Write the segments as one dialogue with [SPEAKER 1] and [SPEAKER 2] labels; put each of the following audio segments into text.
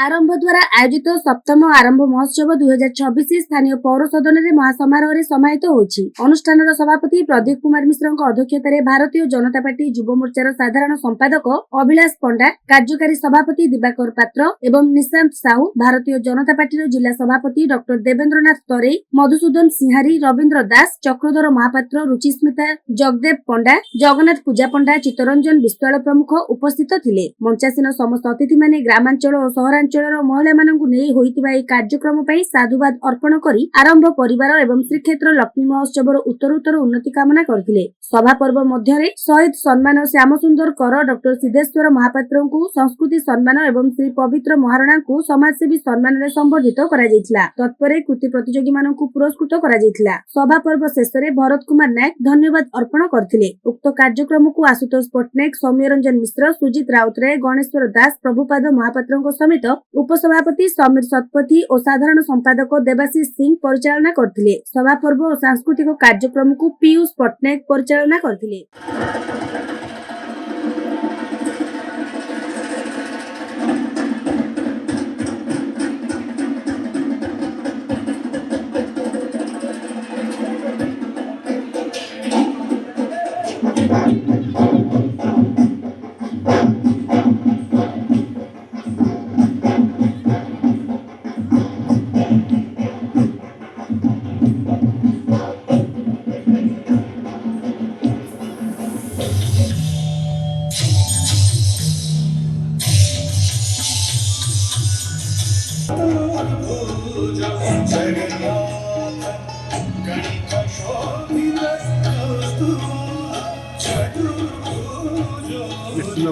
[SPEAKER 1] आरंभ द्वारा आयोजित सप्तम आरंभ महोत्सव 2026 स्थानीय पौर सदन में महासमारोह समाहित होइछि। अनुष्ठान सभापति प्रदीप कुमार मिश्र अध्यक्षतार भारतीय जनता पार्टी युव मोर्चार साधारण संपादक अभिलाष पंडा, कार्यकारी सभापति दिवाकर पात्र एवं निशांत साहू, भारतीय जनता पार्टी जिला सभापति डॉ देवेंद्रनाथ तरेई, मधुसूदन सिंहारी, रवींद्र दास, चक्रधर महापात्र, रुचिस्मिता, जगदेव पंडा, जगन्नाथ पूजा पंडा, चित्तरंजन विश्वाल प्रमुख उपस्थित थिले। मंचासीन समस्त अतिथि माने ग्रामांचल और सहरांचल महिला मानकु नै होइतिबा एई कार्यक्रम पई साधुवाद अर्पण करी आरंभ परिवार एवं श्रीक्षेत्र लक्ष्मी महोत्सवर उत्तरोत्तर उन्नति कामना करथिले। सभा पर्व मध्यरे शहीद सम्मान श्याम सुंदर कर, डॉ सिद्धेश्वर महापात्रଙ୍କୁ संस्कृति सम्मान एवं श्री पवित्र महाराणाଙ୍କୁ समाजसेवी सम्मान रे संबर्धित करा जायतिला। तत्परे कृति प्रतियोगी मानकु पुरस्कृत करा जायतिला। सभा पर्व शेषरे भरत कुमार नायक धन्यवाद अर्पण करथिले। उक्त कार्यक्रमକୁ आशुतोष पटनायक, सौम्य रंजन मिश्र, सुजित राउतराय, गणेश्वर दास, प्रभुपाद महापात्रଙ୍କ समेत उपसभापति समीर शतपथी और साधारण संपादक देवाशीष सिंह परिचालना करथिले। सभा पर्व और सांस्कृतिक कार्यक्रम को पीयूष पटनायक परिचालना करथिले।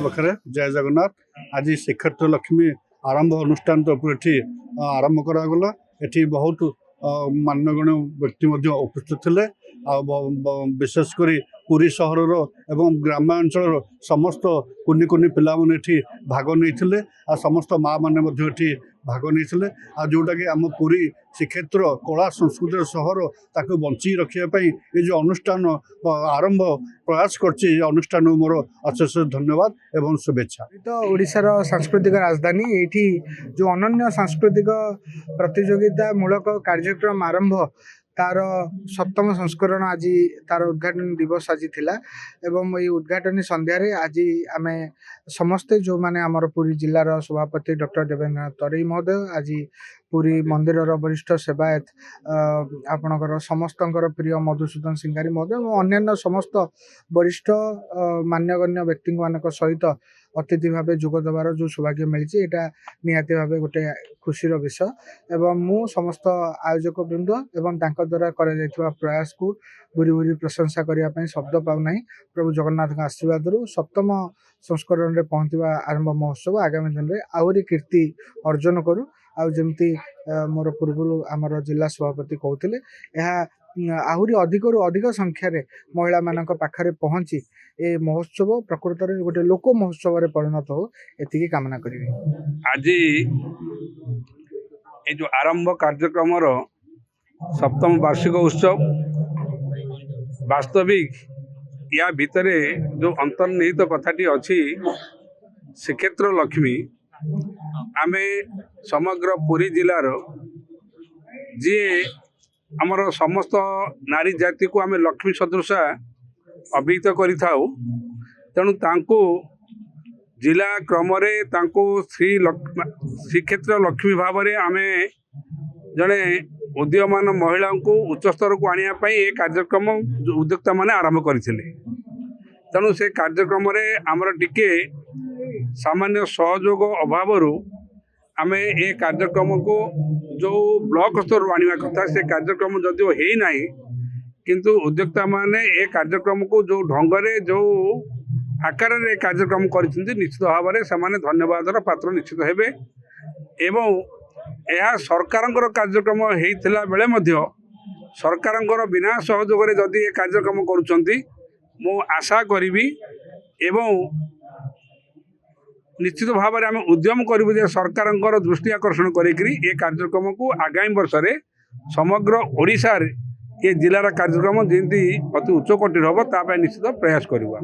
[SPEAKER 2] पाखे जय जगन्नाथ। आज श्रीक्षेत्र लक्ष्मी आरंभ अनुष्ठान तो आरंभ करागला। एटी बहुत मान्यगण्य व्यक्ति उपस्थित थे। विशेषकर पुरी सहर एवं ग्रामांचल समस्त कुनि कुनि पिला माने भाग नहीं आ समस्त माँ मैंने भाग नहीं जोटा कि आम पुरी श्रीक्षेत्र कला संस्कृति सहर ताको बंची रखापी ये जो अनुष्ठान आरंभ प्रयास करछि अनुष्ठान मोर अशेष धन्यवाद एवं शुभेच्छा।
[SPEAKER 3] तो ओडिशार सांस्कृतिक राजधानी एठी जो अनन्य सांस्कृतिक प्रतियोगिता मूलक कार्यक्रम आरंभ तार सप्तम संस्करण आज तार उद्घाटन दिवस आज थिला एवं ये उद्घाटन संध्यारे आज आमे समस्ते जो माने आमर पुरी जिलार सभापति डॉ देवेंद्रनाथ तरेई महोदय, आज पुरी मंदिर वरिष्ठ सेवायत आपणकर समस्त प्रिय मधुसूदन सिंहारी महोदय और अन्य समस्त वरिष्ठ मान्यगण्य व्यक्ति सहित अतिथि भाव जोगदेवार जो सौभाग्य मिली एटा निहाती भाव गोटे खुशीर विषय एवं मु समस्त आयोजक वृंद एवं तांका द्वारा करा जायथिबा प्रयास को भूरी भूरी प्रशंसा करने शब्द पाऊना। प्रभु जगन्नाथ आशीर्वाद सप्तम संस्करण में पहुँचवा आरंभ महोत्सव आगामी दिन में आहरी कीर्ति अर्जन करू। आमती मोर पूर्व आमर जिला सभापति कहते आहरी अधिक संख्यार महिला मान पाखरे पहुँची ए महोत्सव प्रकृत में गोटे लोक महोत्सव रे परिणत हो एति कामना करी।
[SPEAKER 4] आज ये जो आरंभ कार्यक्रम सप्तम वार्षिक उत्सव वास्तविक या भितरे जो अंतर्निहित कथाटी अच्छी श्रीक्षेत्र लक्ष्मी आमे समग्र पुरी जिलार जी आमर समस्त नारी जाति को आमे लक्ष्मी सदृशा अभिहित करिथाउ। तेणु तांको जिला क्रम श्रीक्षेत्र लक्ष्मी भाव में आमे जड़े उदीयमान महिला को उच्च स्तर को आने ये कार्यक्रम उद्योक्ता माने आरंभ करते। तेणु से कार्यक्रम आमर टिके सामान्य सहयोग अभाव आमे ये कार्यक्रम को जो ब्लॉक स्तर आने कथा से कार्यक्रम जदिव है ना किंतु उद्योक्ता माने ये कार्यक्रम को जो ढंगरे जो आकार रे कार्यक्रम करछन्ति निश्चित भाव में से धन्यवाद पात्र निश्चित हेबे। एवं यह सरकारंकर कार्यक्रम होइथिला बेले मध्य सरकारंकर बिना सहयोग रे जदि ये कार्यक्रम करूछन्ति मो आशा करिवि एवं निश्चित भाव में आम उद्यम करूँ जे सरकारंकर दृष्टि आकर्षण करी ये कार्यक्रम को आगामी वर्ष में समग्र ओडिशा ये जिलार कार्यक्रम जमी अति उच्च कोटि हम निश्चित प्रयास करवा।